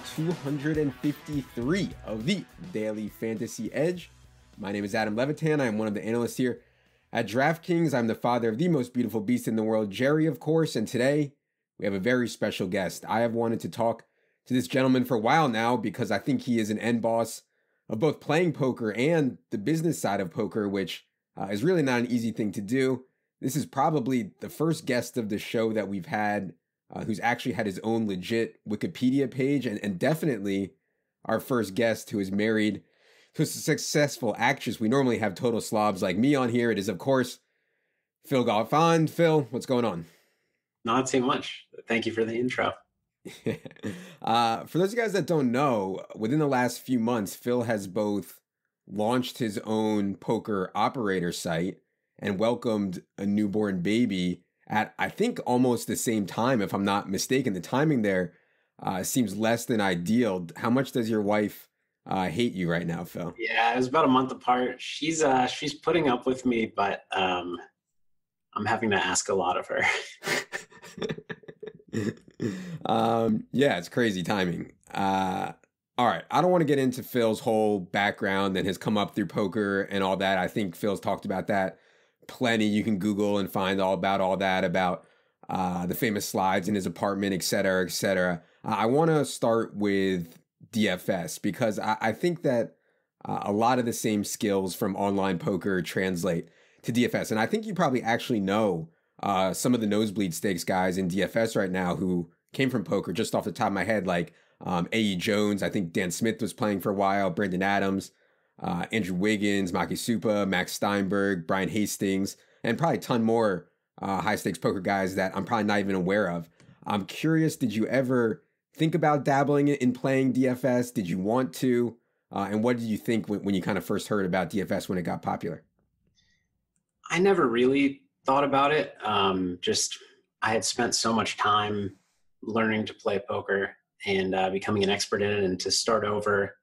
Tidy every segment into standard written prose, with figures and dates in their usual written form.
253 of the Daily Fantasy Edge. My name is Adam Levitan. I am one of the analysts here at DraftKings. I'm the father of the most beautiful beast in the world, Jerry, of course, and today we have a very special guest. I have wanted to talk to this gentleman for a while now because I think he is an end boss of both playing poker and the business side of poker, which is really not an easy thing to do. This is probably the first guest of the show that we've had who's actually had his own legit Wikipedia page, and definitely our first guest who is married to a successful actress. We normally have total slobs like me on here. It is, of course, Phil Galfond. Phil, what's going on? Not too much. Thank you for the intro. For those of you guys that don't know, within the last few months, Phil has both launched his own poker operator site and welcomed a newborn baby at, I think, almost the same time, if I'm not mistaken. The timing there seems less than ideal. How much does your wife hate you right now, Phil? Yeah, it was about a month apart. She's putting up with me, but I'm having to ask a lot of her. Yeah, it's crazy timing. All right, I don't want to get into Phil's whole background and his come up through poker and all that. I think Phil's talked about that plenty. You can Google and find all that, about the famous slides in his apartment, et cetera, et cetera. I want to start with DFS because I think that a lot of the same skills from online poker translate to DFS. And I think you probably actually know some of the nosebleed stakes guys in DFS right now who came from poker, just off the top of my head, like A.E. Jones. I think Dan Smith was playing for a while, Brendan Adams, Andrew Wiggins, Maki Supa, Max Steinberg, Brian Hastings, and probably a ton more high stakes poker guys that I'm probably not even aware of. I'm curious, did you ever think about dabbling in playing DFS? Did you want to? And what did you think when you kind of first heard about DFS when it got popular? I never really thought about it. I had spent so much time learning to play poker and becoming an expert in it, and to start over,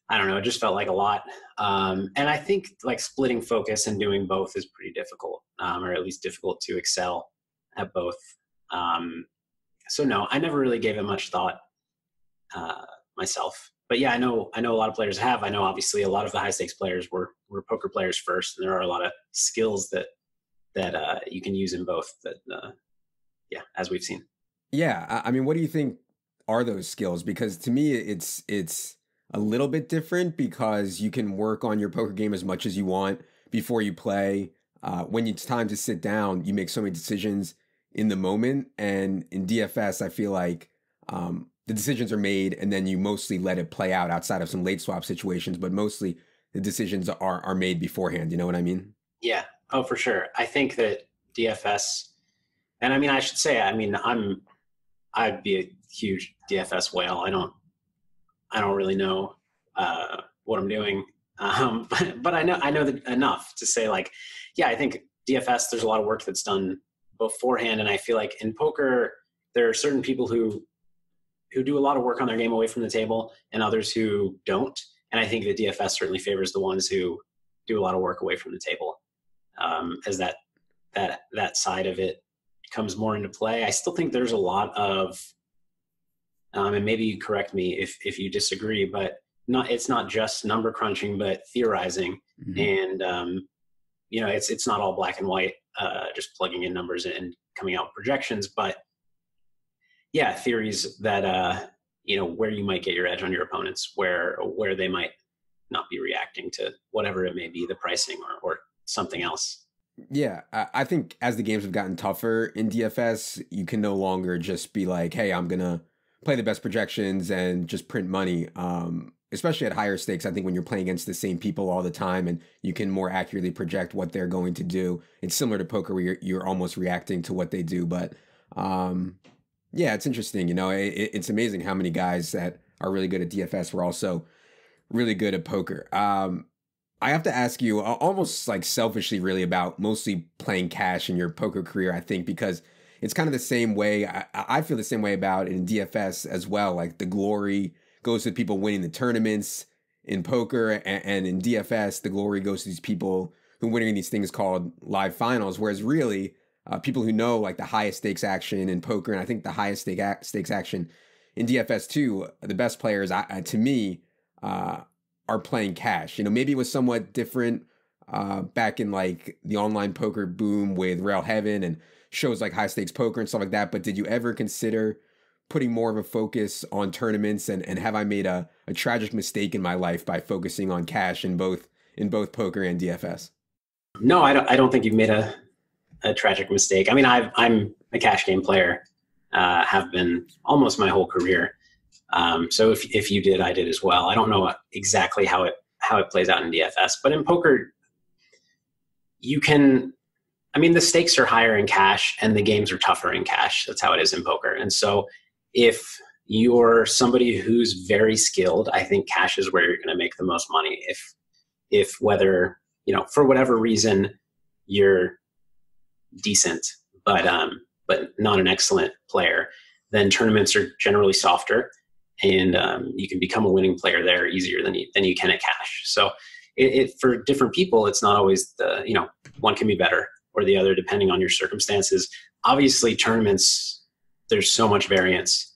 I don't know, it just felt like a lot. And I think like splitting focus and doing both is pretty difficult, or at least difficult to excel at both. So no, I never really gave it much thought myself. But yeah, I know a lot of players have. I know obviously a lot of the high stakes players were poker players first, and there are a lot of skills that you can use in both. As we've seen. Yeah, I mean, what do you think are those skills? Because to me, it's a little bit different because you can work on your poker game as much as you want before you play. When it's time to sit down, you make so many decisions in the moment. And in DFS, I feel like the decisions are made and then you mostly let it play out outside of some late swap situations, but mostly the decisions are made beforehand. You know what I mean? Yeah. Oh, for sure. I think that DFS, and I mean, I should say, I'd be a huge DFS whale. I don't really know what I'm doing, but I know that enough to say, like, yeah, I think DFS, there's a lot of work that's done beforehand, and I feel like in poker there are certain people who do a lot of work on their game away from the table, and others who don't. And I think that DFS certainly favors the ones who do a lot of work away from the table, as that side of it comes more into play. I still think there's a lot of and maybe you correct me if you disagree, but it's not just number crunching, but theorizing. Mm-hmm. And, it's not all black and white, just plugging in numbers and coming out with projections, but yeah, theories that, where you might get your edge on your opponents, where they might not be reacting to whatever it may be, the pricing or something else. Yeah, I think as the games have gotten tougher in DFS, you can no longer just be like, hey, I'm going to play the best projections and just print money, especially at higher stakes. I think when you're playing against the same people all the time and you can more accurately project what they're going to do. It's similar to poker where you're almost reacting to what they do. But yeah, it's interesting. It's amazing how many guys that are really good at DFS were also really good at poker. I have to ask you almost like selfishly really about mostly playing cash in your poker career, I think, because it's kind of the same way. I feel the same way about it in DFS as well. Like the glory goes to people winning the tournaments in poker, and in DFS, the glory goes to these people who are winning these things called live finals. Whereas really, people who know like the highest stakes action in poker, and I think the highest stakes action in DFS too, the best players, to me, are playing cash. Maybe it was somewhat different back in like the online poker boom with Rail Heaven and shows like High Stakes Poker and stuff like that. But did you ever consider putting more of a focus on tournaments? And have I made a tragic mistake in my life by focusing on cash in both poker and DFS? No, I don't think you've made a tragic mistake. I mean, I'm a cash game player, have been almost my whole career. So if you did, I did as well. I don't know exactly how it plays out in DFS, but in poker, the stakes are higher in cash and the games are tougher in cash. That's how it is in poker. And so if you're somebody who's very skilled, I think cash is where you're going to make the most money. If whether, for whatever reason, you're decent, but not an excellent player, then tournaments are generally softer, and you can become a winning player there easier than you can at cash. So for different people, it's not always one can be better or the other depending on your circumstances. Obviously, tournaments, there's so much variance.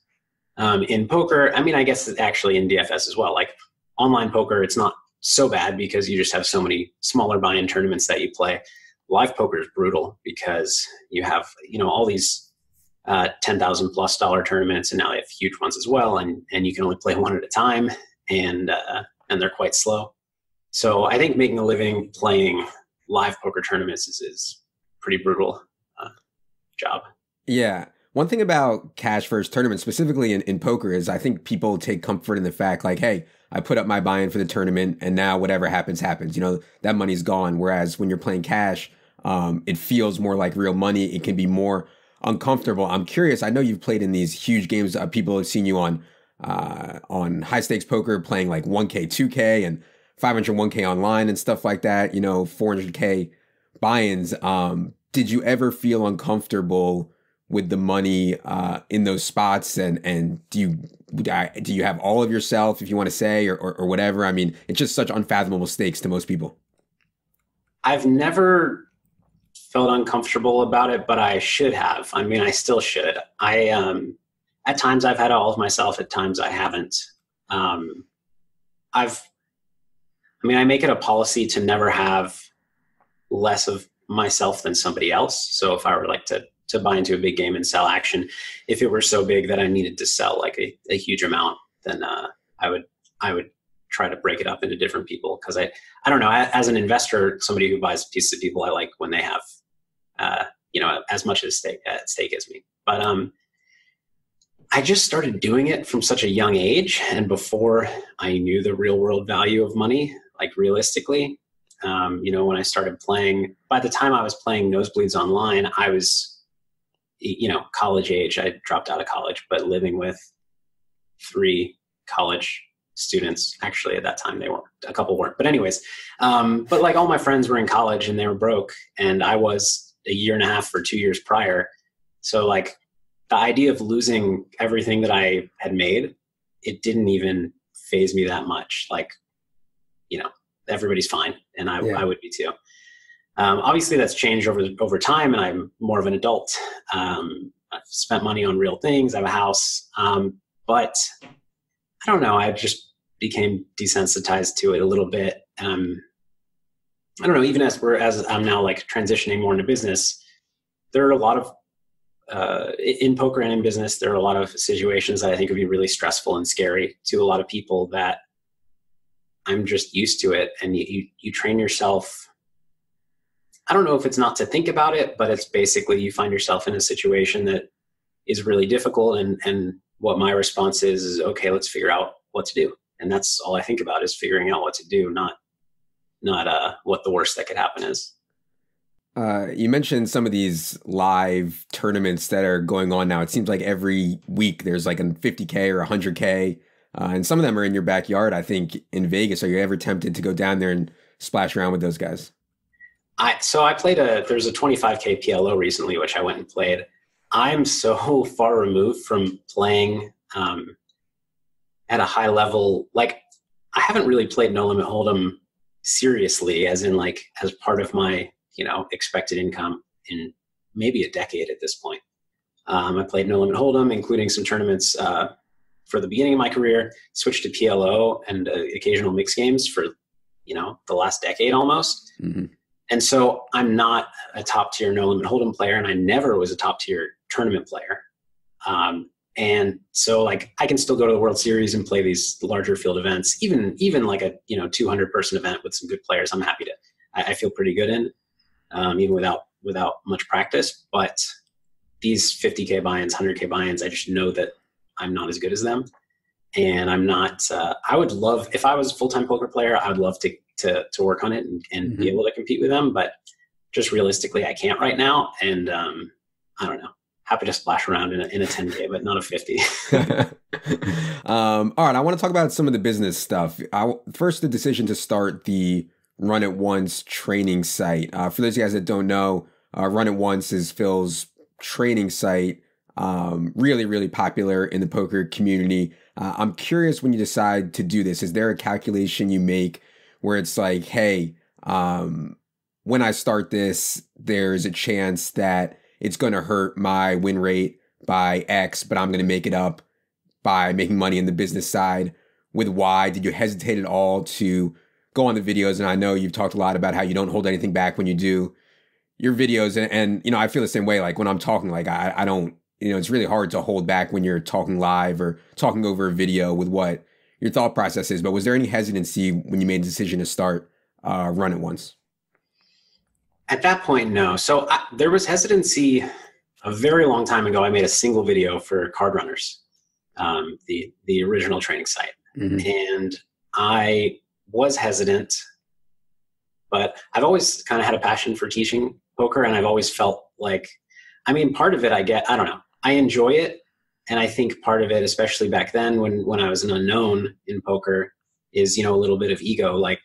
In poker, I guess actually in DFS as well, like online poker, it's not so bad because you just have so many smaller buy-in tournaments that you play. Live poker is brutal because you have, all these $10,000+ tournaments, and now they have huge ones as well. And you can only play one at a time, and they're quite slow. So I think making a living playing live poker tournaments is pretty brutal job. Yeah. One thing about cash versus tournament, specifically in poker, is I think people take comfort in the fact like, hey, I put up my buy-in for the tournament and now whatever happens, happens. That money's gone. Whereas when you're playing cash, it feels more like real money. It can be more uncomfortable. I'm curious. I know you've played in these huge games. People have seen you on high stakes poker playing like 1K, 2K and 501K online and stuff like that, 400K buy-ins. Did you ever feel uncomfortable with the money in those spots? And do you have all of yourself, if you want to say, or whatever? It's just such unfathomable stakes to most people. I've never felt uncomfortable about it, but I should have. I still should. At times I've had all of myself, at times I haven't. I make it a policy to never have less of myself than somebody else. So if I were like to buy into a big game and sell action, if it were so big that I needed to sell like a huge amount, then I would try to break it up into different people. Cause I don't know, as an investor, somebody who buys pieces of people, I like when they have, as much at stake as me. But I just started doing it from such a young age, and before I knew the real world value of money, like realistically, when I started playing, by the time I was playing nosebleeds online, I was, college age. I dropped out of college, but living with 3 college students. Actually, at that time, a couple weren't. But anyways, but like all my friends were in college and they were broke, and I was a year and a half or 2 years prior. So like the idea of losing everything that I had made, it didn't even faze me that much. Like, everybody's fine. And I would be too. Obviously that's changed over time, and I'm more of an adult. I've spent money on real things. I have a house. But I don't know. I just became desensitized to it a little bit. I don't know, even as I'm now like transitioning more into business, there are a lot of, in poker and in business, there are a lot of situations that I think would be really stressful and scary to a lot of people that I'm just used to it. And you train yourself. I don't know if it's not to think about it, but it's basically you find yourself in a situation that is really difficult. And what my response is, okay, let's figure out what to do. And that's all I think about, is figuring out what to do, not what the worst that could happen is. You mentioned some of these live tournaments that are going on now. It seems like every week there's like a 50K or 100K, and some of them are in your backyard, I think, in Vegas. Are you ever tempted to go down there and splash around with those guys? So I played there's a 25K PLO recently, which I went and played. I'm so far removed from playing at a high level. Like, I haven't really played No Limit Hold'em seriously, as in like as part of my expected income in maybe a decade at this point. I played No Limit Hold'em, including some tournaments for the beginning of my career, switched to PLO and occasional mixed games for, the last decade almost. Mm-hmm. And so I'm not a top tier no limit hold'em player, and I never was a top tier tournament player. And so like I can still go to the World Series and play these larger field events, even like a 200 person event with some good players. I'm happy to. I feel pretty good in, even without much practice. But these 50K buy-ins, 100K buy-ins, I just know that I'm not as good as them. And I'm not. I would love, if I was a full-time poker player, I would love to work on it and be able to compete with them. But just realistically, I can't right now. And I don't know. Happy to splash around in a 10K, but not a 50. All right, I want to talk about some of the business stuff. First, the decision to start the Run It Once training site. For those of you guys that don't know, Run It Once is Phil's training site. Really, really popular in the poker community. I'm curious, when you decide to do this, is there a calculation you make where it's like, hey, when I start this, there's a chance that it's going to hurt my win rate by X, but I'm going to make it up by making money in the business side with Y? Did you hesitate at all to go on the videos? And I know you've talked a lot about how you don't hold anything back when you do your videos. And I feel the same way. Like when I'm talking, like I don't, it's really hard to hold back when you're talking live or talking over a video with what your thought process is. But was there any hesitancy when you made the decision to start Run It Once? At that point, no. So there was hesitancy a very long time ago. I made a single video for Card Runners, the original training site. Mm-hmm. And I was hesitant, but I've always kind of had a passion for teaching poker. And I've always felt like, part of it I don't know. I enjoy it. And I think part of it, especially back then when I was an unknown in poker, is, a little bit of ego. Like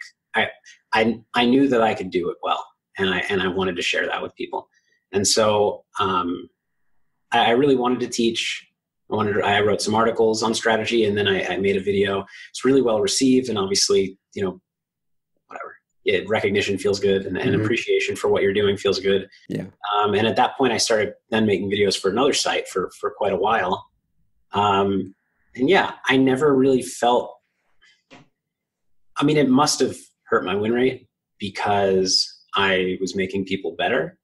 I knew that I could do it well. And I wanted to share that with people. And so I really wanted to teach. I wrote some articles on strategy, and then I made a video. It's really well received, and obviously, whatever. Recognition feels good, and appreciation for what you're doing feels good. Yeah. And at that point, I started then making videos for another site for quite a while. And yeah, I never really felt. It must have hurt my win rate because I was making people better,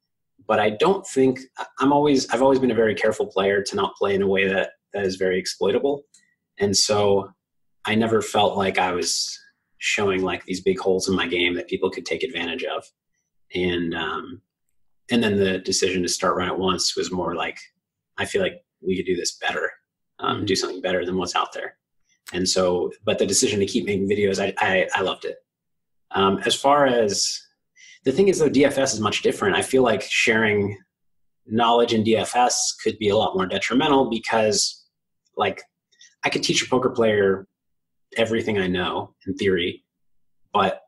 but I don't think I've always been a very careful player to not play in a way that is very exploitable. And so I never felt like I was showing like these big holes in my game that people could take advantage of. And then the decision to start Run It Once was more like, I feel like we could do this better, do something better than what's out there. And so, but the decision to keep making videos, I loved it. As far as, the thing is, though, DFS is much different. I feel like sharing knowledge in DFS could be a lot more detrimental because, like, I could teach a poker player everything I know in theory, but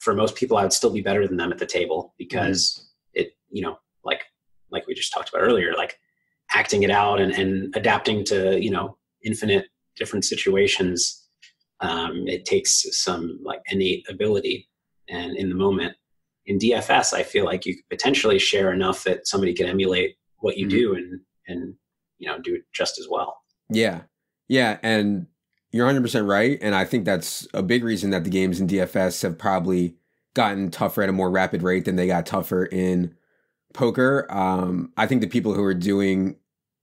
for most people, I would still be better than them at the table because it, like we just talked about earlier, like acting it out and adapting to, infinite different situations. It takes some like innate ability. And in the moment, in DFS, I feel like you could potentially share enough that somebody can emulate what you do and do it just as well. Yeah. Yeah. And you're 100% right. And I think that's a big reason that the games in DFS have probably gotten tougher at a more rapid rate than they got tougher in poker. I think the people who are doing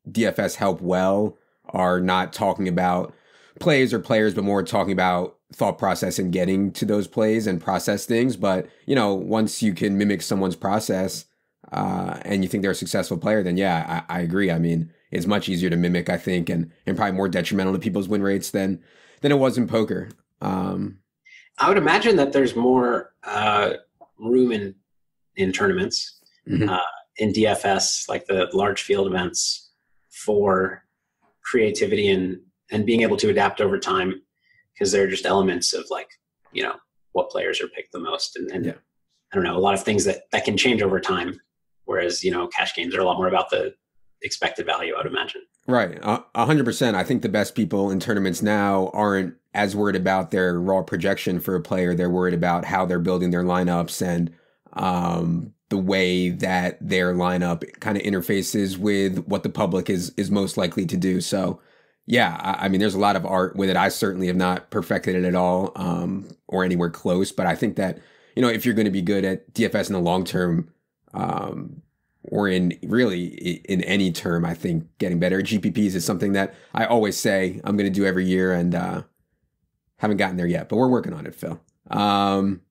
DFS help well are not talking about plays or players, but more talking about thought process and getting to those plays and process things. But, once you can mimic someone's process and you think they're a successful player, then yeah, I agree. It's much easier to mimic, I think, and probably more detrimental to people's win rates than it was in poker. I would imagine that there's more room in tournaments, in DFS, like the large field events, for creativity and being able to adapt over time, because there are just elements of like, what players are picked the most. And yeah. I don't know, a lot of things that can change over time. Whereas, cash games are a lot more about the expected value, I would imagine. Right. 100%. I think the best people in tournaments now aren't as worried about their raw projection for a player. They're worried about how they're building their lineups and the way that their lineup kind of interfaces with what the public is most likely to do. So Yeah, I mean, there's a lot of art with it. I certainly have not perfected it at all, or anywhere close. But I think that, if you're going to be good at DFS in the long term, or in really in any term, I think getting better at GPPs is something that I always say I'm going to do every year, and haven't gotten there yet. But we're working on it, Phil. I'm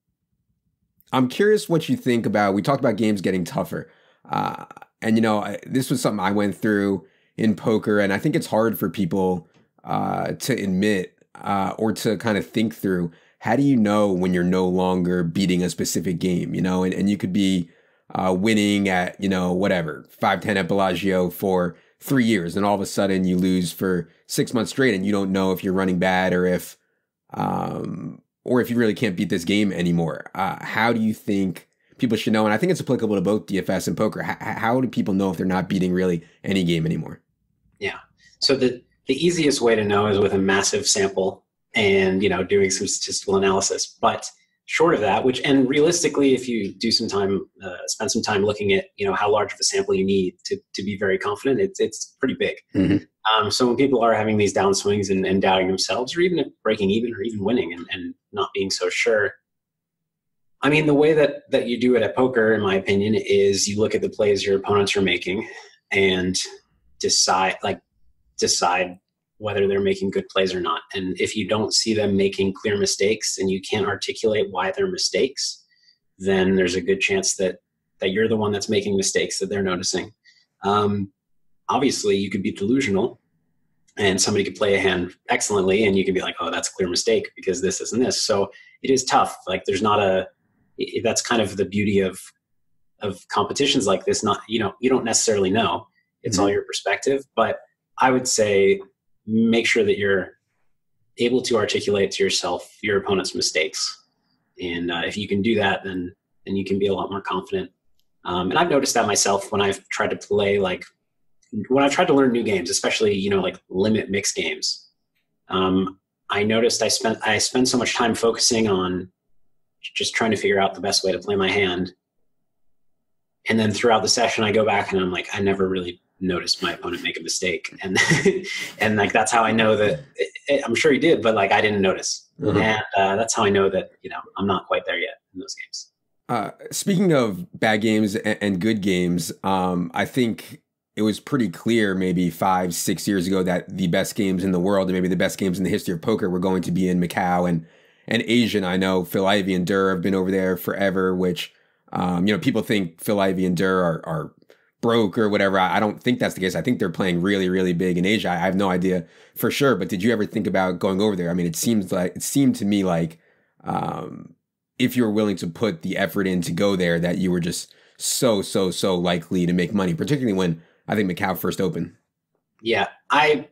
curious what you think about. We talked about games getting tougher, and this was something I went through in poker, and I think it's hard for people to admit or to kind of think through. How do you know when you're no longer beating a specific game? And you could be winning at whatever 5-10 at Bellagio for 3 years, and all of a sudden you lose for 6 months straight, and you don't know if you're running bad or if you really can't beat this game anymore. How do you think people should know? And I think it's applicable to both DFS and poker. How do people know if they're not beating really any game anymore? Yeah. So the easiest way to know is with a massive sample and, doing some statistical analysis. But short of that, and realistically, if you do some time, spend some time looking at, how large of a sample you need to be very confident, it's pretty big. Mm-hmm. So when people are having these downswings and doubting themselves, or even breaking even, or even winning and not being so sure, I mean, the way that you do it at poker, in my opinion, is you look at the plays your opponents are making and decide whether they're making good plays or not. And if you don't see them making clear mistakes and you can't articulate why they're mistakes, then there's a good chance that you're the one that's making mistakes that they're noticing. Obviously, you could be delusional and somebody could play a hand excellently and you can be like, oh, that's a clear mistake because this and this. So it is tough. Like that's kind of the beauty of competitions like this. Not, you don't necessarily know. It's all your perspective, but I would say make sure that you're able to articulate to yourself your opponent's mistakes. And if you can do that, then you can be a lot more confident. And I've noticed that myself when I've tried to play, when I've tried to learn new games, especially, like limit mixed games. I noticed I spend so much time focusing on just trying to figure out the best way to play my hand. And then throughout the session, I go back and I'm like, I never really noticed my opponent make a mistake. And that's how I know that I'm sure he did, but I didn't notice. Mm-hmm. And that's how I know that, I'm not quite there yet in those games. Speaking of bad games and good games, I think it was pretty clear maybe 5-6 years ago that the best games in the world and maybe the best games in the history of poker were going to be in Macau and Asia. And I know Phil Ivey and Durr have been over there forever, which, people think Phil Ivey and Durr are broke or whatever. I don't think that's the case. I think they're playing really, really big in Asia. I have no idea for sure, but did you ever think about going over there? I mean, it seemed to me like if you were willing to put the effort in to go there, that you were just so likely to make money, particularly when I think Macau first opened. Yeah, I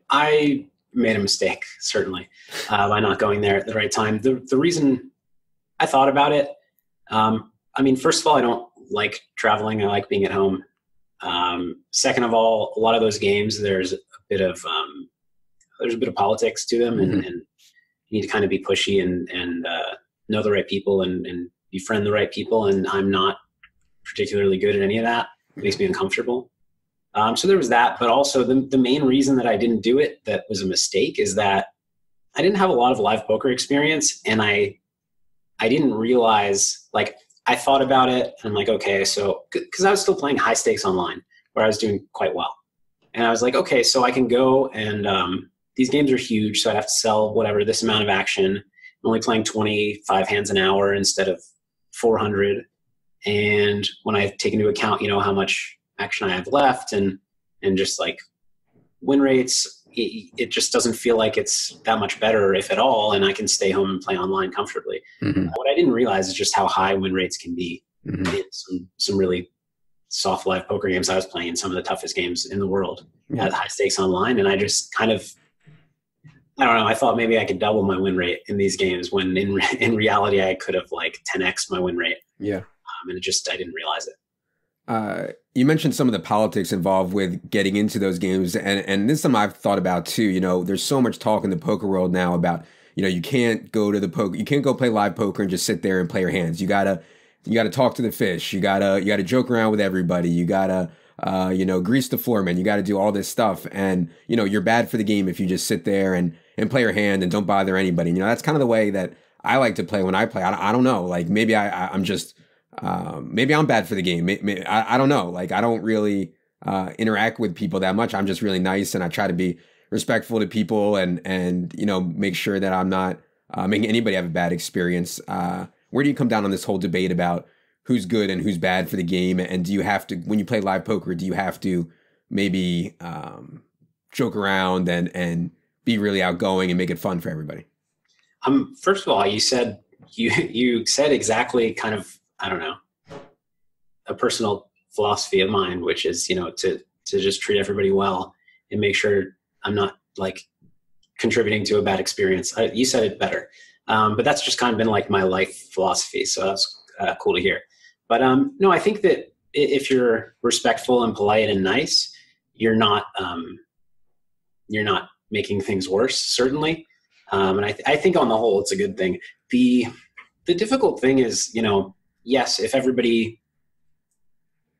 made a mistake, certainly, by not going there at the right time. The reason I thought about it, I mean, first of all, I don't like traveling. I like being at home. Second of all, a lot of those games, there's a bit of politics to them, and you need to kind of be pushy and know the right people and befriend the right people. And I'm not particularly good at any of that. It makes me uncomfortable. So there was that, but also the main reason that I didn't do it, that was a mistake, is that I didn't have a lot of live poker experience, and I didn't realize, I thought about it and I'm like, okay, so, cause I was still playing high stakes online where I was doing quite well. And I was like, okay, so I can go and, these games are huge. So I'd have to sell whatever, this amount of action. I'm only playing 25 hands an hour instead of 400. And when I take into account, how much action I have left and just win rates, it just doesn't feel like it's that much better, if at all, and I can stay home and play online comfortably. Mm-hmm. What I didn't realize is just how high win rates can be in some really soft live poker games I was playing, some of the toughest games in the world at high stakes online. And I just kind of, I don't know, I thought maybe I could double my win rate in these games when in reality I could have 10x my win rate. Yeah. And I didn't realize it. You mentioned some of the politics involved with getting into those games, and this is something I've thought about too. There's so much talk in the poker world now about, you can't go to you can't go play live poker and just sit there and play your hands. You gotta talk to the fish. You gotta joke around with everybody. You gotta grease the floor, man. You got to do all this stuff. And, you're bad for the game if you just sit there and play your hand and don't bother anybody. That's kind of the way that I like to play when I play. I don't know. Like maybe I'm just, maybe I'm bad for the game. I don't know. Like I don't really interact with people that much. I'm just really nice and I try to be respectful to people and make sure that I'm not making anybody have a bad experience. Where do you come down on this whole debate about who's good and who's bad for the game? And do you have to, when you play live poker, do you have to maybe joke around and be really outgoing and make it fun for everybody? First of all, you said exactly kind of, I don't know, a personal philosophy of mine, which is, to just treat everybody well and make sure I'm not like contributing to a bad experience. You said it better. But that's just kind of been like my life philosophy. So that's cool to hear. But no, I think that if you're respectful and polite and nice, you're not making things worse, certainly. And I think on the whole, it's a good thing. The difficult thing is, yes, if everybody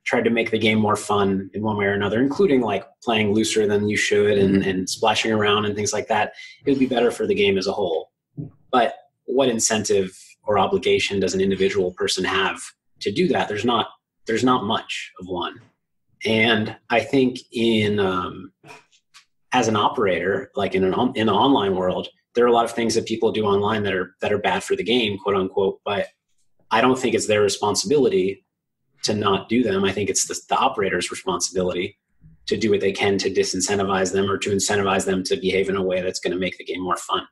tried to make the game more fun in one way or another, including like playing looser than you should and splashing around and things like that, it would be better for the game as a whole. But what incentive or obligation does an individual person have to do that? There's not much of one. And I think as an operator, like in the online world, there are a lot of things that people do online that are bad for the game, quote unquote, but I don't think it's their responsibility to not do them. I think it's the operator's responsibility to do what they can to disincentivize them or to incentivize them to behave in a way that's going to make the game more fun.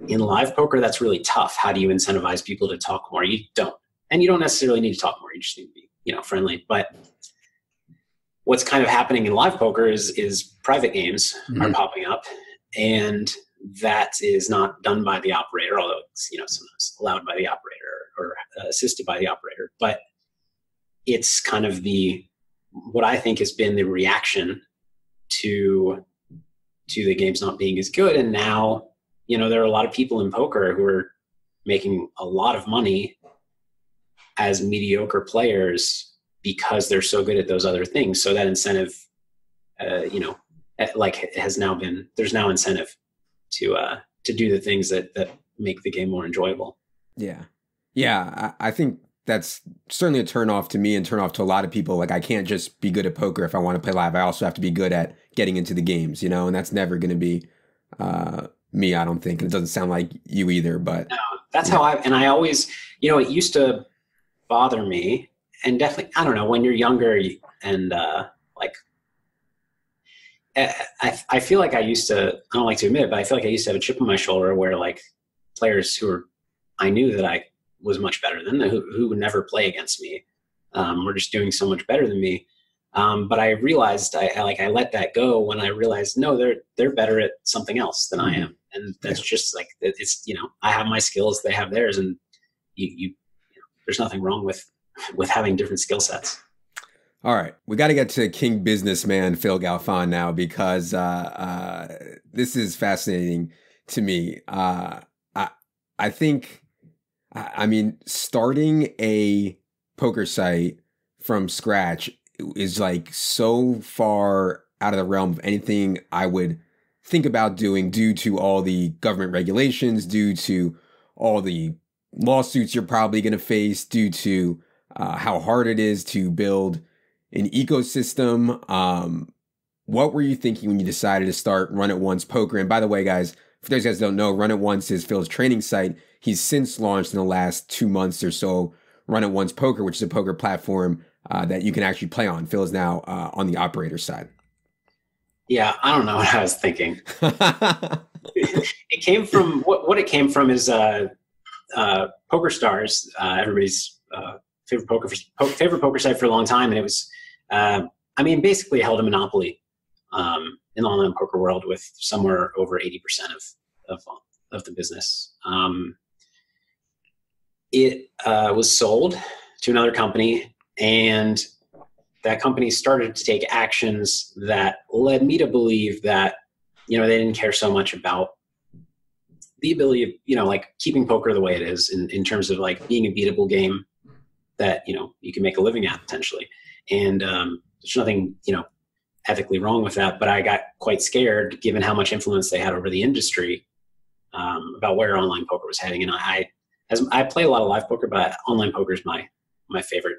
In live poker, that's really tough. How do you incentivize people to talk more? You don't. And you don't necessarily need to talk more. You just need to be, friendly. But what's kind of happening in live poker is private games are popping up, and that is not done by the operator, although it's, sometimes allowed by the operator or assisted by the operator. But it's kind of what I think has been the reaction to the games not being as good. And now, there are a lot of people in poker who are making a lot of money as mediocre players because they're so good at those other things. So that incentive, there's now incentive to do the things that make the game more enjoyable. Yeah. Yeah. I think that's certainly a turn off to me and turn off to a lot of people. Like I can't just be good at poker if I want to play live. I also have to be good at getting into the games, and that's never going to be me, I don't think. And it doesn't sound like you either, but no, that's how I always, it used to bother me, and definitely, I don't know, when you're younger and I feel like I used to, I don't like to admit it, but I feel like I used to have a chip on my shoulder where like players I knew that I was much better than, who would never play against me, were just doing so much better than me. But I realized I let that go when I realized, no, they're better at something else than I am. And that's just like, it's, I have my skills, they have theirs, and there's nothing wrong with having different skill sets. All right. We got to get to King Businessman Phil Galfond now, because this is fascinating to me. I think, starting a poker site from scratch is like so far out of the realm of anything I would think about doing, due to all the government regulations, due to all the lawsuits you're probably going to face, due to how hard it is to build an ecosystem. What were you thinking when you decided to start Run It Once Poker? And by the way, guys, for those guys who don't know, Run It Once is Phil's training site. He's since launched in the last 2 months or so Run It Once Poker, which is a poker platform that you can actually play on. Phil is now on the operator side. Yeah, I don't know what I was thinking. It came from what it came from is Poker Stars, everybody's favorite poker site for a long time, and it was basically held a monopoly in the online poker world with somewhere over 80% of the business. It was sold to another company, and that company started to take actions that led me to believe that, they didn't care so much about the ability of, keeping poker the way it is in terms of like being a beatable game that, you can make a living at potentially. And there's nothing, ethically wrong with that, but I got quite scared given how much influence they had over the industry, about where online poker was heading. And I play a lot of live poker, but online poker is my favorite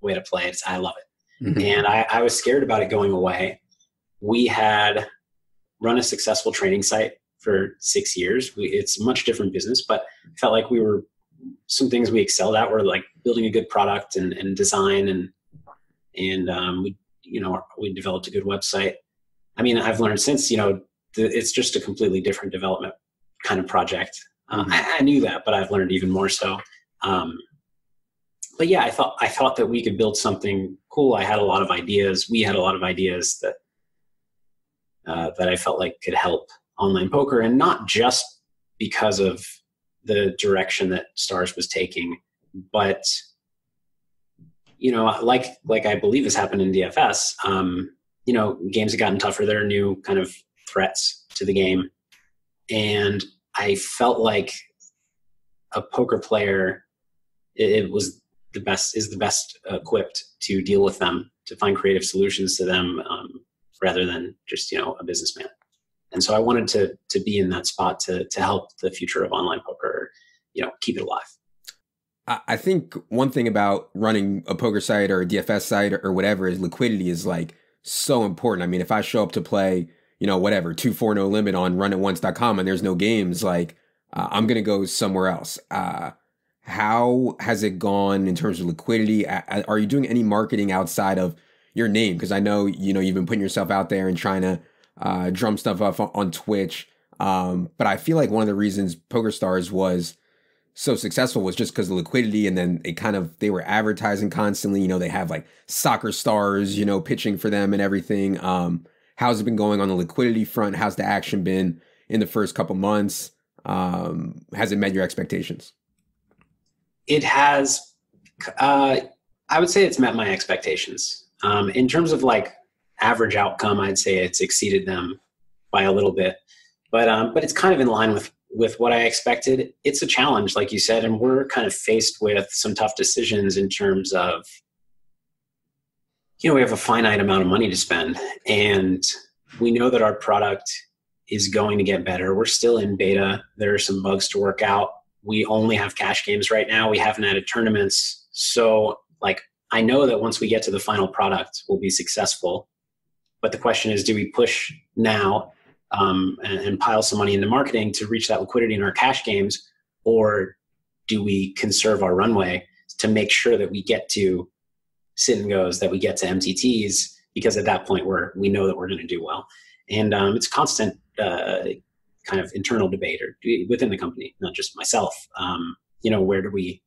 way to play it. I love it. Mm-hmm. And I was scared about it going away. We had run a successful training site for 6 years. It's a much different business, but felt like some things we excelled at were like building a good product and design, and we developed a good website. I mean, I've learned since, it's just a completely different development kind of project. Mm-hmm. I knew that, but I've learned even more so. But yeah, I thought that we could build something cool. I had a lot of ideas. We had a lot of ideas that I felt like could help online poker, and not just because of the direction that Stars was taking, but like I believe has happened in DFS. Games have gotten tougher. There are new kind of threats to the game, and I felt like a poker player is the best equipped to deal with them, to find creative solutions to them, rather than just a businessman. And so I wanted to be in that spot to help the future of online poker, keep it alive. I think one thing about running a poker site or a DFS site or whatever is liquidity is like so important. I mean, if I show up to play, 2-4 no limit on runitonce.com and there's no games, like I'm going to go somewhere else. How has it gone in terms of liquidity? Are you doing any marketing outside of your name? Because I know, you've been putting yourself out there and trying to drum stuff up on Twitch. But I feel like one of the reasons PokerStars was so successful was just because of the liquidity. And then they were advertising constantly, they have like soccer stars, pitching for them and everything. How's it been going on the liquidity front? How's the action been in the first couple months? Has it met your expectations? It has. I would say it's met my expectations. In terms of like average outcome, I'd say it's exceeded them by a little bit, but it's kind of in line with what I expected. It's a challenge, like you said, and we're kind of faced with some tough decisions in terms of, we have a finite amount of money to spend, and we know that our product is going to get better. We're still in beta. There are some bugs to work out. We only have cash games right now. We haven't added tournaments. So I know that once we get to the final product, we'll be successful. But the question is, do we push now and pile some money into marketing to reach that liquidity in our cash games, or do we conserve our runway to make sure that we get to sit and goes, that we get to MTTs, because at that point we know that we're going to do well. And it's constant kind of internal debate within the company, not just myself. Where do we?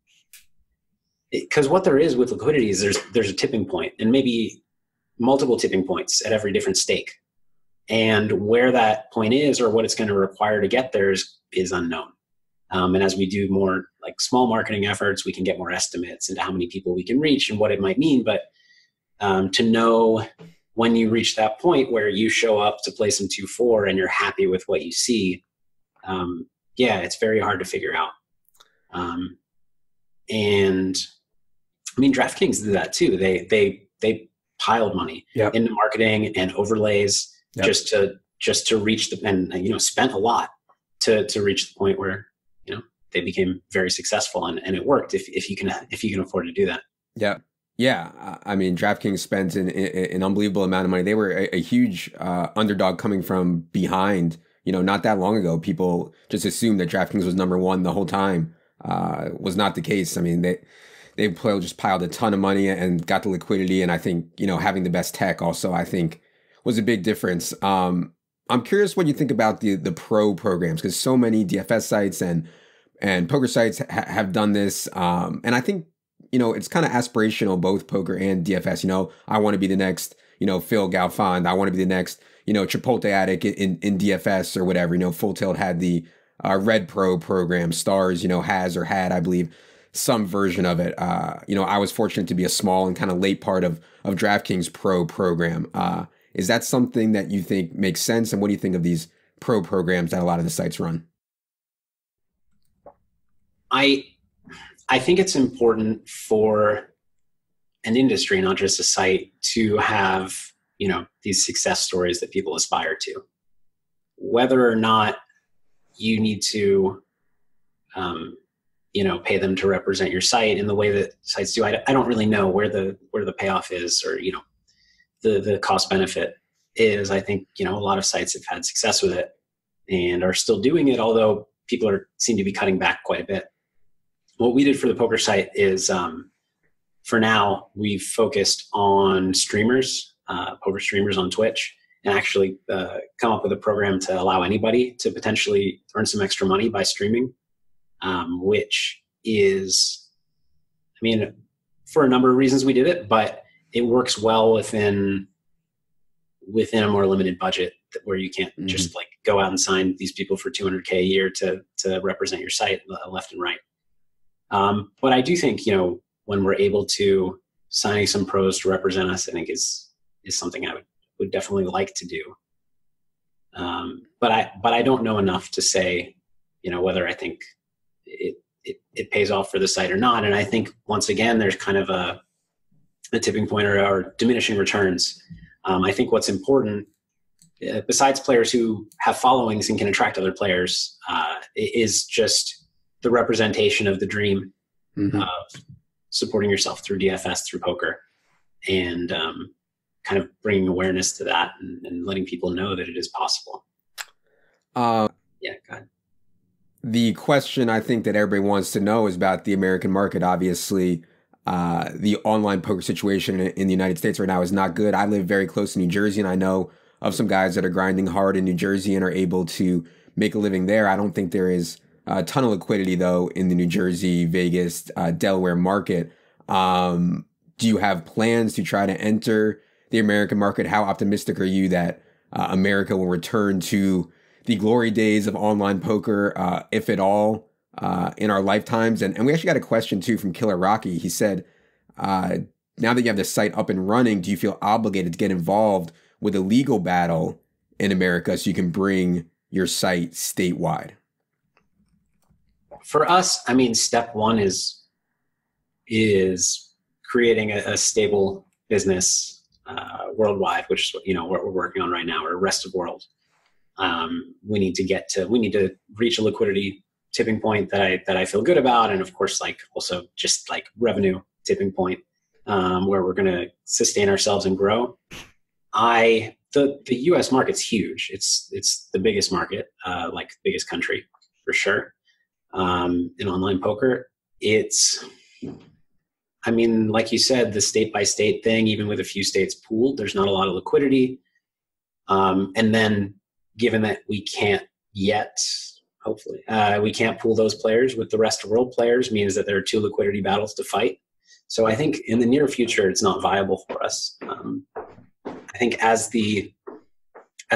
Because what there is with liquidity is there's a tipping point, and maybe multiple tipping points at every different stake. And where that point is, or what it's going to require to get there is unknown. And as we do more like small marketing efforts, we can get more estimates into how many people we can reach and what it might mean. But to know when you reach that point where you show up to play some 2-4 and you're happy with what you see, it's very hard to figure out. And I mean, DraftKings did that too. They piled money into marketing and overlays just to reach and spent a lot to reach the point where they became very successful, and it worked if you can afford to do that. Yeah. I mean, DraftKings spent an unbelievable amount of money. They were a huge underdog coming from behind. Not that long ago, people just assumed that DraftKings was number one the whole time. Was not the case. I mean, they just piled a ton of money and got the liquidity. And I think, having the best tech also, I think, was a big difference. I'm curious what you think about the pro programs, because so many DFS sites and poker sites have done this. And I think, it's kind of aspirational, both poker and DFS. I want to be the next, Phil Galfond. I want to be the next, Chipotle addict in DFS or whatever. Full Tilt had the Red Pro program. Stars, has or had, I believe, some version of it. I was fortunate to be a small and kind of late part of DraftKings Pro program. Is that something that you think makes sense? And what do you think of these pro programs that a lot of the sites run? I think it's important for an industry, not just a site, to have, these success stories that people aspire to. Whether or not you need to, pay them to represent your site in the way that sites do, I don't really know where the payoff is, or, the cost benefit is. I think, a lot of sites have had success with it and are still doing it, although people seem to be cutting back quite a bit. What we did for the poker site is, for now, we've focused on streamers, poker streamers on Twitch, and actually come up with a program to allow anybody to potentially earn some extra money by streaming, which is, for a number of reasons we did it, but it works well within a more limited budget, where you can't just like go out and sign these people for $200K a year to represent your site left and right. But I do think, when we're able to signing some pros to represent us, I think is something I would definitely like to do. But I don't know enough to say, whether I think it pays off for the site or not. And I think, once again, there's kind of a tipping point or diminishing returns. I think what's important, besides players who have followings and can attract other players, is just the representation of the dream of supporting yourself through DFS, through poker, and kind of bringing awareness to that and letting people know that it is possible. Yeah, go ahead. The question I think that everybody wants to know is about the American market. Obviously, the online poker situation in the United States right now is not good. I live very close to New Jersey, and I know of some guys that are grinding hard in New Jersey and are able to make a living there. I don't think there is a ton of liquidity, though, in the New Jersey, Vegas, Delaware market. Do you have plans to try to enter the American market? How optimistic are you that America will return to the glory days of online poker, if at all, in our lifetimes? And we actually got a question, too, from Killer Rocky. He said, now that you have the site up and running, do you feel obligated to get involved with a legal battle in America so you can bring your site statewide? For us, step one is creating a stable business worldwide, which is what we're working on right now, or rest of world. We need to reach a liquidity tipping point that I feel good about, and of course, also just revenue tipping point, where we're going to sustain ourselves and grow. The U.S. market's huge. It's the biggest market, biggest country for sure. In online poker, it's, like you said, the state by state thing, even with a few states pooled, there's not a lot of liquidity. And then given that we can't yet, hopefully, we can't pool those players with the rest of world players, means that there are two liquidity battles to fight. So I think in the near future, it's not viable for us. I think as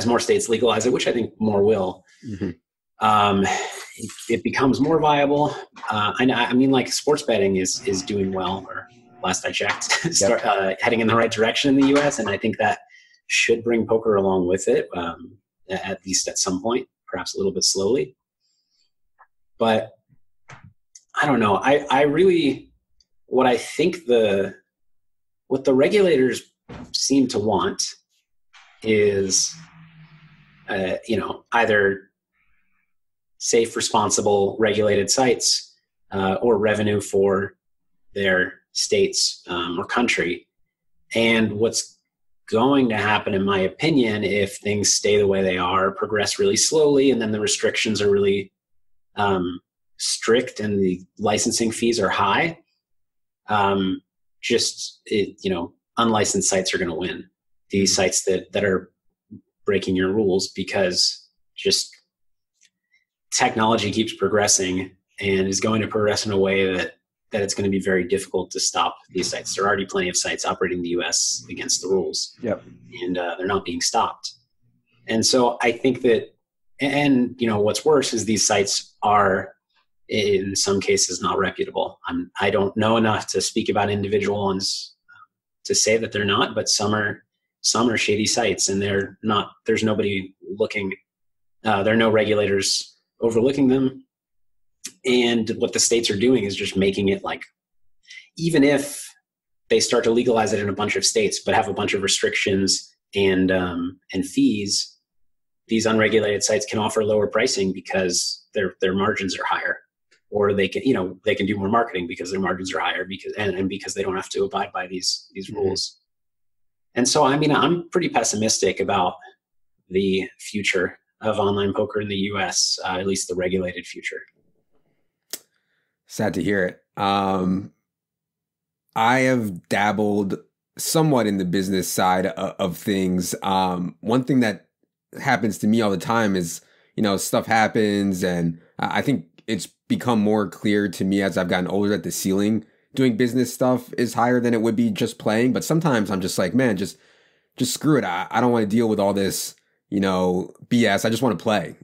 more states legalize it, which I think more will, it becomes more viable. Sports betting is doing well, or last I checked, heading in the right direction in the U.S. And I think that should bring poker along with it, at least at some point, perhaps a little bit slowly. But I don't know. I really, what I think what the regulators seem to want is, either safe, responsible, regulated sites, or revenue for their states or country. And what's going to happen, in my opinion, if things stay the way they are, progress really slowly, and then the restrictions are really strict and the licensing fees are high, unlicensed sites are going to win. These sites that are breaking your rules, because just technology keeps progressing and is going to progress in a way that it's going to be very difficult to stop these sites. There are already plenty of sites operating in the US against the rules. Yep. And they're not being stopped. And so I think that, and what's worse is these sites are in some cases not reputable. I don't know enough to speak about individual ones to say that they're not, but some are shady sites, and there's nobody looking, there are no regulators overlooking them. And what the states are doing is just making it even if they start to legalize it in a bunch of states, but have a bunch of restrictions and fees, these unregulated sites can offer lower pricing because their margins are higher, or they can, they can do more marketing because their margins are higher and because they don't have to abide by these rules. And so, I mean, I'm pretty pessimistic about the future of online poker in the US, at least the regulated future. Sad to hear it. I have dabbled somewhat in the business side of things. One thing that happens to me all the time is, stuff happens, and I think it's become more clear to me as I've gotten older that the ceiling doing business stuff is higher than it would be just playing. But sometimes I'm just like, man, just screw it. I don't want to deal with all this, BS. I just want to play.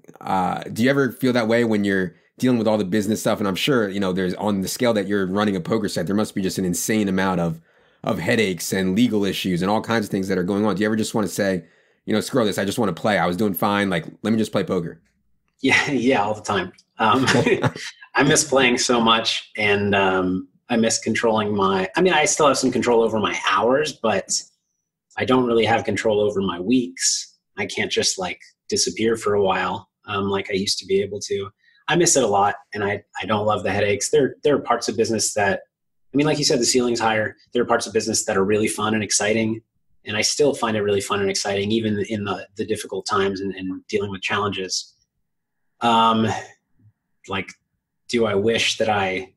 Do you ever feel that way when you're dealing with all the business stuff? And I'm sure, there's, on the scale that you're running a poker site, there must be just an insane amount of headaches and legal issues and all kinds of things that are going on. Do you ever just want to say, screw this, I just want to play. I was doing fine. Like, let me just play poker. Yeah, all the time. I miss playing so much, and I miss controlling I still have some control over my hours, but I don't really have control over my weeks. I can't just disappear for a while like I used to be able to. I miss it a lot, and I don't love the headaches. There are parts of business that, like you said, the ceiling's higher. There are parts of business that are really fun and exciting, and I still find it really fun and exciting, even in the difficult times and dealing with challenges. Do I wish that I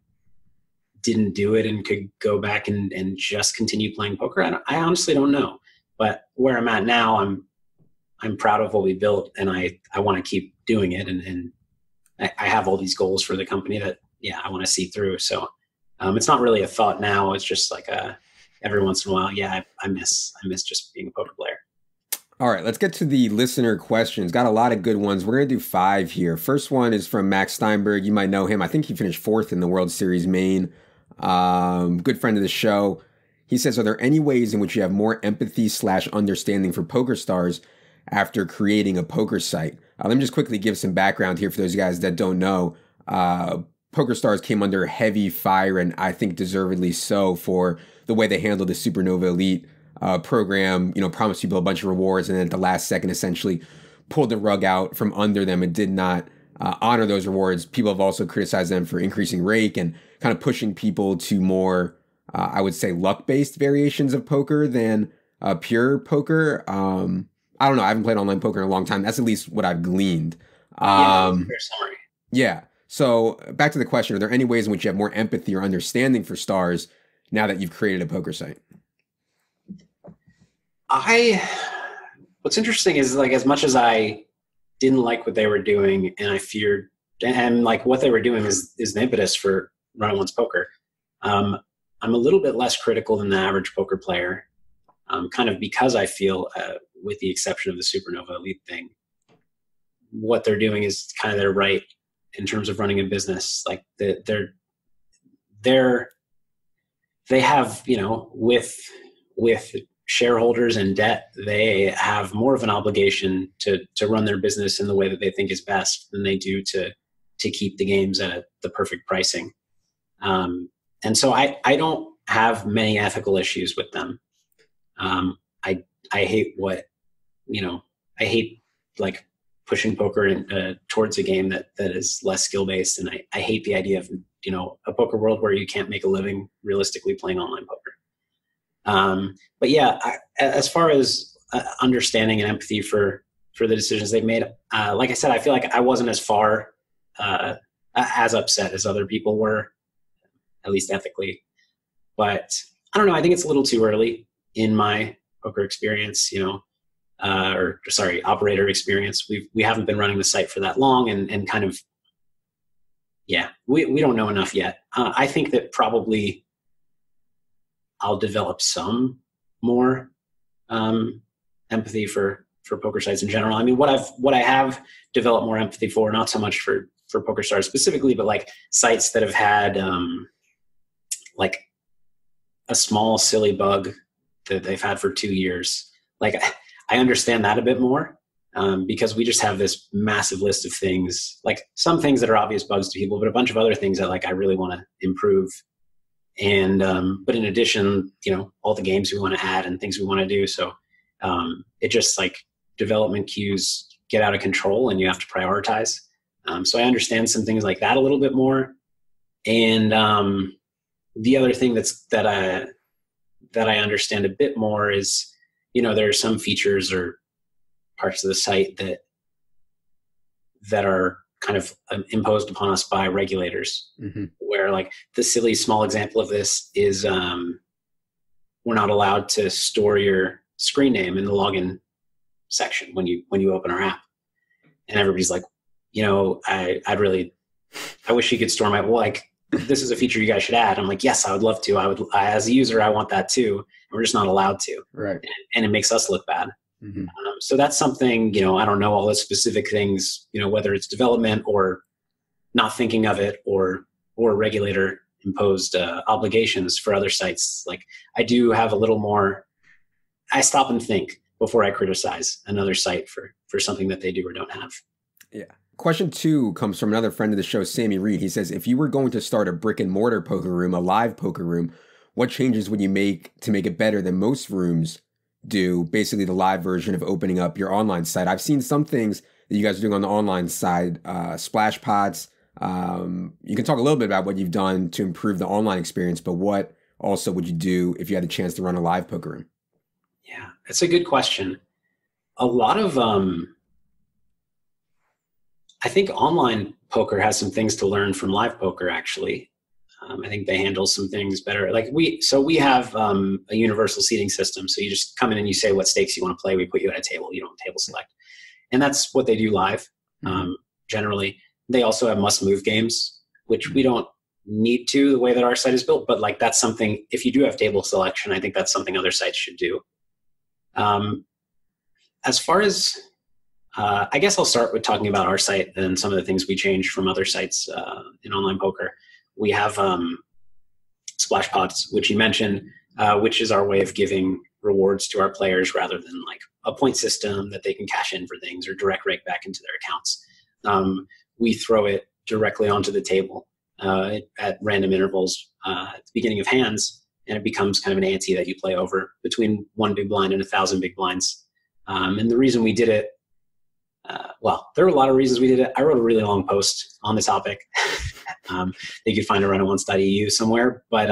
didn't do it and could go back and just continue playing poker? I honestly don't know. But where I'm at now, I'm proud of what we built, and I want to keep doing it. And I have all these goals for the company that, I want to see through. So it's not really a thought now. It's just every once in a while, I miss just being a poker player. All right, let's get to the listener questions. Got a lot of good ones. We're going to do 5 here. First one is from Max Steinberg. You might know him. I think he finished 4th in the World Series main. Good friend of the show. He says, are there any ways in which you have more empathy / understanding for poker stars after creating a poker site? Let me just quickly give some background here for those guys that don't know. Poker stars came under heavy fire, and I think deservedly so, for the way they handled the Supernova Elite program, promised people a bunch of rewards, and then at the last second essentially pulled the rug out from under them and did not honor those rewards. People have also criticized them for increasing rake and kind of pushing people to more, I would say, luck-based variations of poker than pure poker. I don't know. I haven't played online poker in a long time. That's at least what I've gleaned. Fair summary. Yeah. So back to the question, are there any ways in which you have more empathy or understanding for stars now that you've created a poker site? What's interesting is, as much as I didn't like what they were doing, and I feared, and what they were doing is the impetus for Run Once Poker. I'm a little bit less critical than the average poker player, kind of because I feel, with the exception of the Supernova Elite thing, what they're doing is kind of their right in terms of running a business. They have, with shareholders and debt, they have more of an obligation to run their business in the way that they think is best than they do to keep the games at the perfect pricing. And so I don't have many ethical issues with them. I hate I hate pushing poker towards a game that is less skill based, and I hate the idea of a poker world where you can't make a living realistically playing online poker. But yeah, as far as understanding and empathy for the decisions they've made, like I said, I feel like I wasn't as far as upset as other people were, at least ethically. But I don't know. I think it's a little too early in my poker experience, operator experience. We haven't been running the site for that long, and kind of, we don't know enough yet. I think that probably I'll develop some more empathy for poker sites in general. I mean, what I have developed more empathy for, not so much for poker stars specifically, but sites that have had a small silly bug that they've had for 2 years. I understand that a bit more, because we just have this massive list of things, some things that are obvious bugs to people, but a bunch of other things that I really want to improve. And but in addition, all the games we want to add and things we want to do. So it just like development queues get out of control and you have to prioritize. So I understand some things like that a little bit more. And the other thing that I understand a bit more is, there are some features or parts of the site that are kind of imposed upon us by regulators, where like the silly small example of this is we're not allowed to store your screen name in the login section when you open our app. And everybody's like, I wish you could store my, this is a feature you guys should add. I'm like, yes, I would love to. As a user, I want that too. And we're just not allowed to. Right. And it makes us look bad. So that's something, I don't know all the specific things, whether it's development or not thinking of it or regulator imposed obligations for other sites. Like I do have a little more, I stop and think before I criticize another site for something that they do or don't have. Yeah. Question 2 comes from another friend of the show, Sammy Reed. He says, if you were going to start a brick and mortar poker room, a live poker room, what changes would you make to make it better than most rooms do? Basically the live version of opening up your online site. I've seen some things that you guys are doing on the online side, splash pots. You can talk a little bit about what you've done to improve the online experience, but what also would you do if you had the chance to run a live poker room? Yeah, it's a good question. A lot of, I think online poker has some things to learn from live poker, actually. I think they handle some things better. Like we have a universal seating system. So you just come in and you say what stakes you want to play. We put you at a table. You don't table select. And that's what they do live. Generally, they also have must move games, which we don't need to the way that our site is built. But like that's something, if you do have table selection, I think that's something other sites should do. As far as, I guess I'll start with talking about our site and some of the things we changed from other sites in online poker. We have splash pods, which you mentioned, which is our way of giving rewards to our players rather than like a point system that they can cash in for things or direct rake back into their accounts. We throw it directly onto the table at random intervals at the beginning of hands, and it becomes kind of an ante that you play over between 1 big blind and 1,000 big blinds. And the reason we did it, there were a lot of reasons we did it. I wrote a really long post on the topic. You could find it around runintonce.eu somewhere, but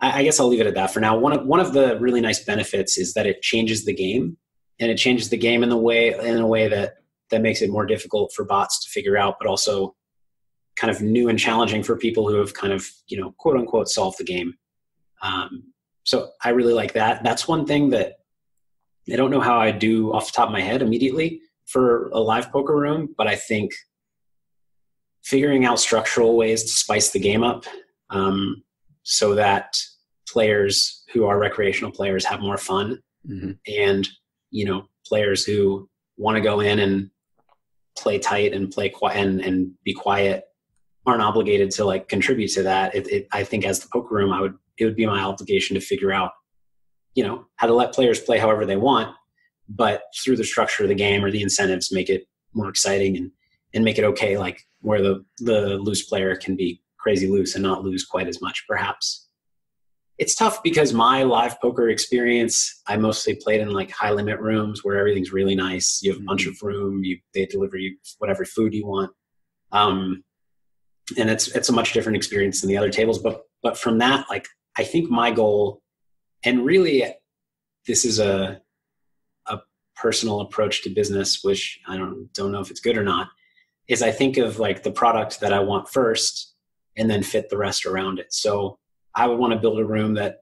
I guess I'll leave it at that for now. One of the really nice benefits is that it changes the game, and it changes the game in a way that makes it more difficult for bots to figure out, but also kind of new and challenging for people who have kind of, quote unquote, solved the game. So I really like that. That's one thing that I don't know how I do off the top of my head immediately for a live poker room, but I think figuring out structural ways to spice the game up so that players who are recreational players have more fun, and players who want to go in and play tight and play quiet and be quiet aren't obligated to like contribute to that. I think as the poker room, it would be my obligation to figure out how to let players play however they want, but through the structure of the game or the incentives, make it more exciting and make it okay, like where the loose player can be crazy loose and not lose quite as much, perhaps. It's tough because my live poker experience, I mostly played in like high limit rooms where everything's really nice. You have a bunch of room, they deliver you whatever food you want. And it's a much different experience than the other tables. But from that, like, I think my goal, and really this is a personal approach to business, which I don't know if it's good or not, is I think of like the product that I want first and then fit the rest around it. So I would want to build a room that,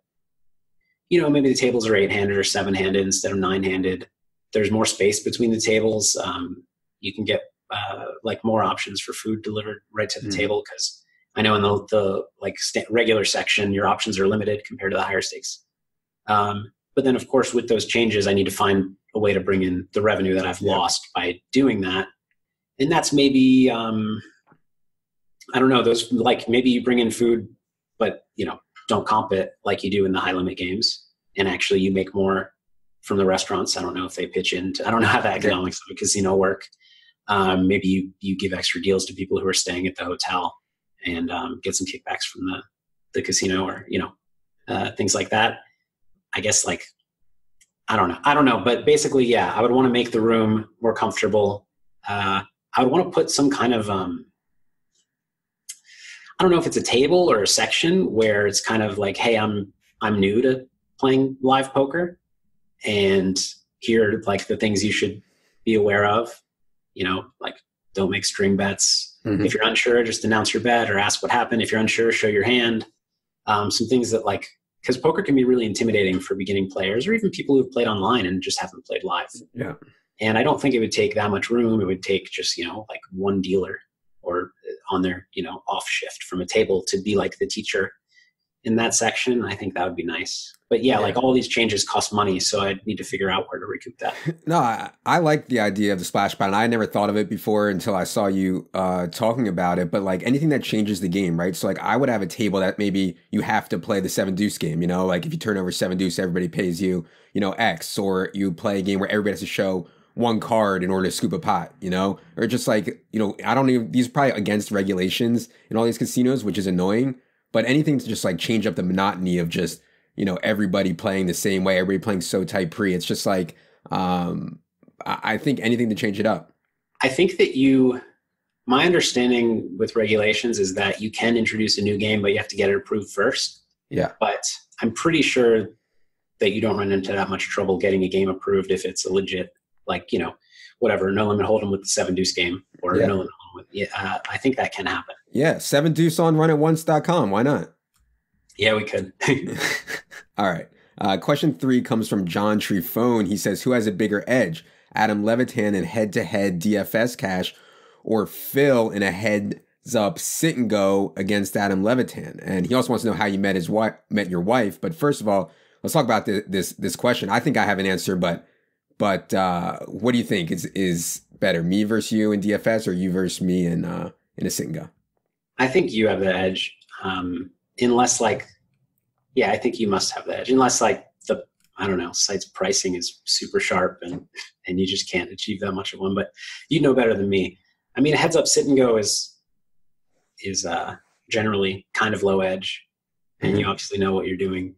maybe the tables are 8-handed or 7-handed instead of 9-handed. There's more space between the tables. You can get like more options for food delivered right to the table, because I know in the regular section, your options are limited compared to the higher stakes. But then, of course, with those changes, I need to find a way to bring in the revenue that I've lost by doing that. And that's maybe, I don't know, those, like, maybe you bring in food, but, don't comp it like you do in the high limit games. And actually you make more from the restaurants. I don't know if they pitch in. I don't know how the economics of a casino work. Maybe you give extra deals to people who are staying at the hotel and get some kickbacks from the casino or, things like that. I guess like, I don't know. But basically, yeah, I would want to make the room more comfortable. I would want to put some kind of, I don't know if it's a table or a section where it's kind of like, hey, I'm new to playing live poker, and here are like the things you should be aware of, like don't make string bets. Mm-hmm. If you're unsure, just announce your bet or ask what happened. If you're unsure, show your hand. Some things that like, because poker can be really intimidating for beginning players or even people who've played online and just haven't played live. Yeah. And I don't think it would take that much room. It would take just, like one dealer or on their, off shift from a table to be like the teacher in that section. I think that would be nice. But yeah, like all these changes cost money, so I need to figure out where to recoup that. No, I like the idea of the splash pad. I never thought of it before until I saw you talking about it. But like anything that changes the game, right? So like I would have a table that maybe you have to play the 7 deuce game. Like if you turn over 7 deuce, everybody pays you, X. Or you play a game where everybody has to show one card in order to scoop a pot, or just like I don't even. These are probably against regulations in all these casinos, which is annoying. But anything to just like change up the monotony of just everybody playing the same way, everybody playing so tight pre. It's just like, I think anything to change it up. I think that my understanding with regulations is that you can introduce a new game, but you have to get it approved first. Yeah. But I'm pretty sure that you don't run into that much trouble getting a game approved if it's a legit, like, whatever, no limit hold'em with the 7 deuce game or no limit hold'em with, I think that can happen. Yeah. 7 deuce on runitonce.com. Why not? Yeah, we could. All right. Question 3 comes from John Trifone. He says, who has a bigger edge, Adam Levitan in head-to-head DFS cash or Phil in a heads-up sit-and-go against Adam Levitan? And he also wants to know how you met your wife. But first of all, let's talk about this question. I think I have an answer, but what do you think is better, me versus you in DFS or you versus me in a sit-and-go? I think you have the edge. Unless like, yeah, I think you must have the edge. Unless like site's pricing is super sharp and you just can't achieve that much of one. But you know better than me. I mean, a heads up sit and go is generally kind of low edge, and you obviously know what you're doing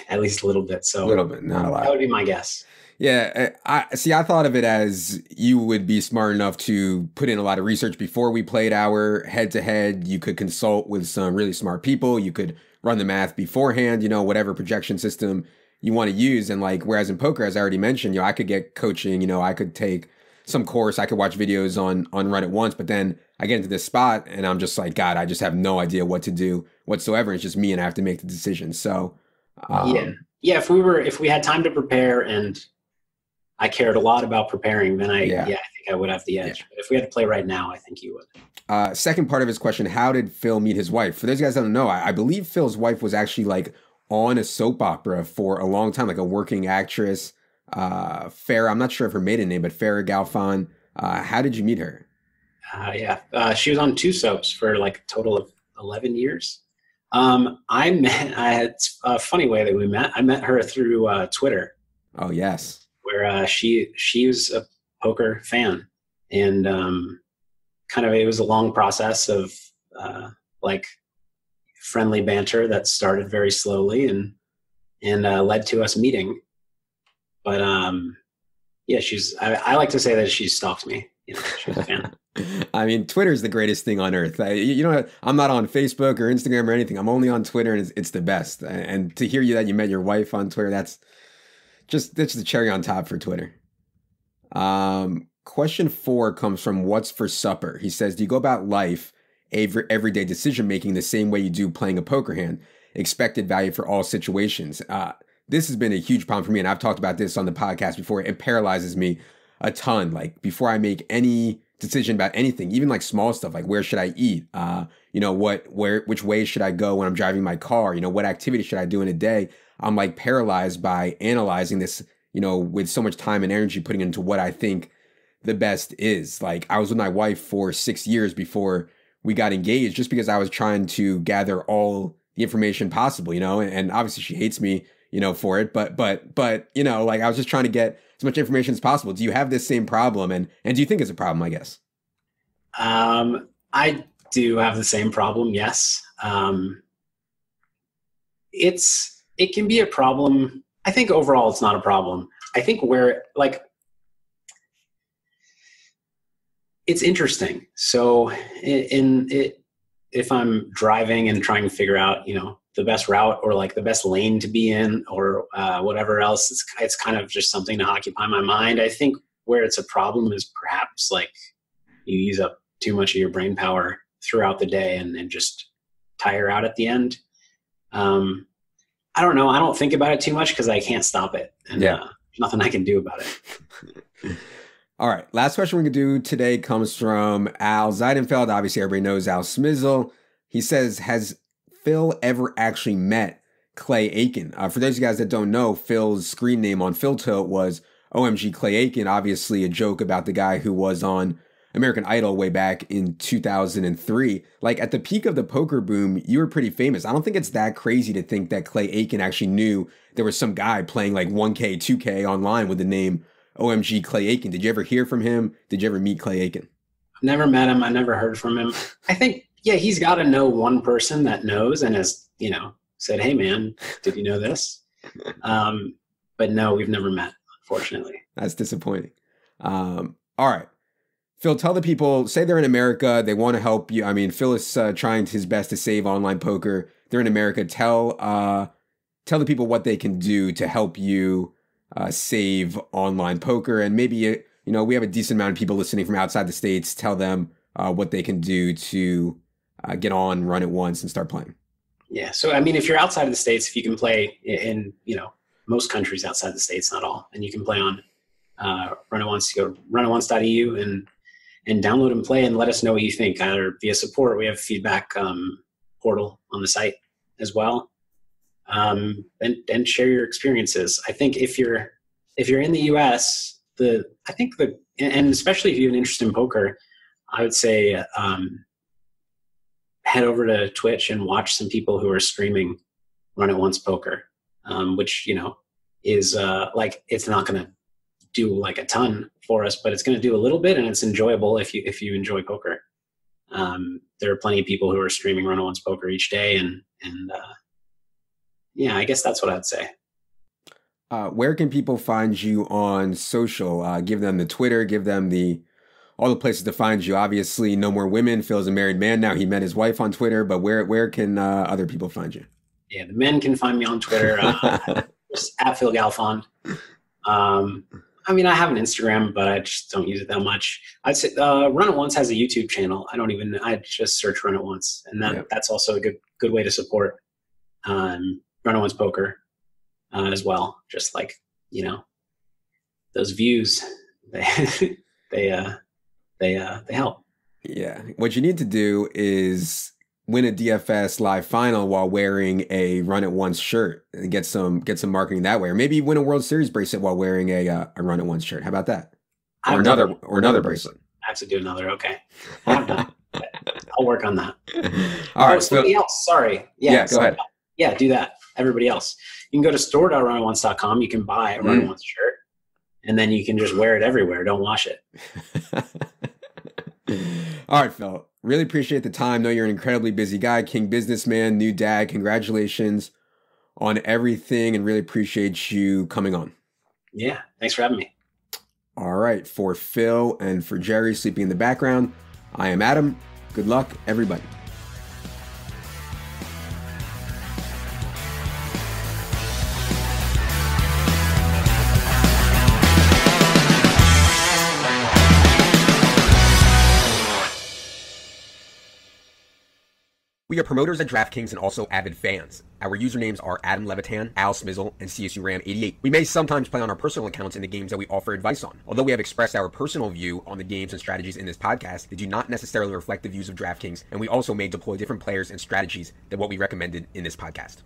at least a little bit. So a little bit, not a lot. That would be my guess. Yeah, I thought of it as you would be smart enough to put in a lot of research before we played our head-to-head. You could consult with some really smart people. You could run the math beforehand, whatever projection system you want to use. And like, whereas in poker, as I already mentioned, I could get coaching, I could take some course, I could watch videos on Run It Once, but then I get into this spot and I'm just like, God, I just have no idea what to do whatsoever. It's just me and I have to make the decision. So yeah, if we had time to prepare and I cared a lot about preparing, then I think I would have the edge. Yeah. But if we had to play right now, I think you would. Second part of his question, how did Phil meet his wife? For those guys that don't know, I believe Phil's wife was actually like on a soap opera for a long time, like a working actress. Farrah, I'm not sure of her maiden name, but Phil Galfond. How did you meet her? She was on 2 soaps for like a total of 11 years. It's a funny way that we met. I met her through Twitter. Oh, yes. Where she was a poker fan, and kind of it was a long process of like friendly banter that started very slowly and led to us meeting. But I like to say that she stalked me. She's a fan. I mean, Twitter is the greatest thing on earth. I'm not on Facebook or Instagram or anything. I'm only on Twitter, and it's the best. And to hear that you met your wife on Twitter, that's the cherry on top for Twitter. Question 4 comes from What's for Supper. He says, do you go about life, everyday decision making the same way you do playing a poker hand? Expected value for all situations. This has been a huge problem for me, and I've talked about this on the podcast before. It paralyzes me a ton. Like before I make any decision about anything, even like small stuff, like where should I eat? Which way should I go when I'm driving my car? What activity should I do in a day? I'm like paralyzed by analyzing this, with so much time and energy putting into what I think the best is. Like I was with my wife for 6 years before we got engaged, just because I was trying to gather all the information possible, and obviously she hates me, for it, but like I was just trying to get as much information as possible. Do you have this same problem? And do you think it's a problem, I guess? I do have the same problem. Yes. it can be a problem. I think overall it's not a problem. I think where like it's interesting. So if I'm driving and trying to figure out, the best route or like the best lane to be in or whatever else, it's kind of just something to occupy my mind. I think where it's a problem is perhaps like you use up too much of your brain power throughout the day and just tire out at the end. I don't know. I don't think about it too much because I can't stop it. And nothing I can do about it. All right. Last question we're going to do today comes from Al Zeidenfeld. Obviously, everybody knows Al Smizzle. He says, has Phil ever actually met Clay Aiken? For those of you guys that don't know, Phil's screen name on Phil Tilt was OMG Clay Aiken. Obviously, a joke about the guy who was on American Idol way back in 2003. Like at the peak of the poker boom, you were pretty famous. I don't think it's that crazy to think that Clay Aiken actually knew there was some guy playing like 1K, 2K online with the name OMG Clay Aiken. Did you ever hear from him? Did you ever meet Clay Aiken? Never met him. I never heard from him. I think, he's got to know one person that knows and has, said, hey man, did you know this? But no, we've never met, unfortunately. That's disappointing. All right. Phil, tell the people, say they're in America, they want to help you. I mean, Phil is trying his best to save online poker. They're in America. Tell the people what they can do to help you save online poker. And maybe, we have a decent amount of people listening from outside the States. Tell them what they can do to get on, run it once, and start playing. Yeah. So, I mean, if you're outside of the States, if you can play in, most countries outside the States, not all, and you can play on Run It Once, you go to runitonce.eu and download and play and let us know what you think, either via support. We have a feedback portal on the site as well. And share your experiences. I think if you're in the US, and especially if you have an interest in poker, I would say head over to Twitch and watch some people who are streaming Run It Once poker, which, is it's not going to do like a ton for us, but it's going to do a little bit, and it's enjoyable if you enjoy poker. There are plenty of people who are streaming Run It Once poker each day, and I guess that's what I'd say. Where can people find you on social? Give them the Twitter, give them all the places to find you. Obviously, No More Women. Phil's a married man now. He met his wife on Twitter, but where can other people find you? Yeah, the men can find me on Twitter, just at Phil Galfond. I have an Instagram, but I just don't use it that much. I'd say Run It Once has a YouTube channel. I just search Run It Once, and that's also a good way to support Run It Once poker as well. Just like, those views, they help. Yeah. What you need to do is win a DFS live final while wearing a Run It Once shirt and get some marketing that way. Or maybe win a World Series bracelet while wearing a Run It Once shirt. How about that? Or another bracelet. I have to do another. Okay. I'm done. I'll work on that. All right. Somebody else. Sorry. Yeah, go ahead. Yeah, do that. Everybody else. You can go to store.runonce.com. You can buy a Run It Once shirt, and then you can just wear it everywhere. Don't wash it. All right, Phil. Really appreciate the time. Know you're an incredibly busy guy, king businessman, new dad. Congratulations on everything, and really appreciate you coming on. Yeah, thanks for having me. All right, for Phil and for Jerry sleeping in the background, I am Adam. Good luck, everybody. We are promoters at DraftKings and also avid fans. Our usernames are Adam Levitan, Al Smizzle, and CSU Ram 88. We may sometimes play on our personal accounts in the games that we offer advice on. Although we have expressed our personal view on the games and strategies in this podcast, they do not necessarily reflect the views of DraftKings, and we also may deploy different players and strategies than what we recommended in this podcast.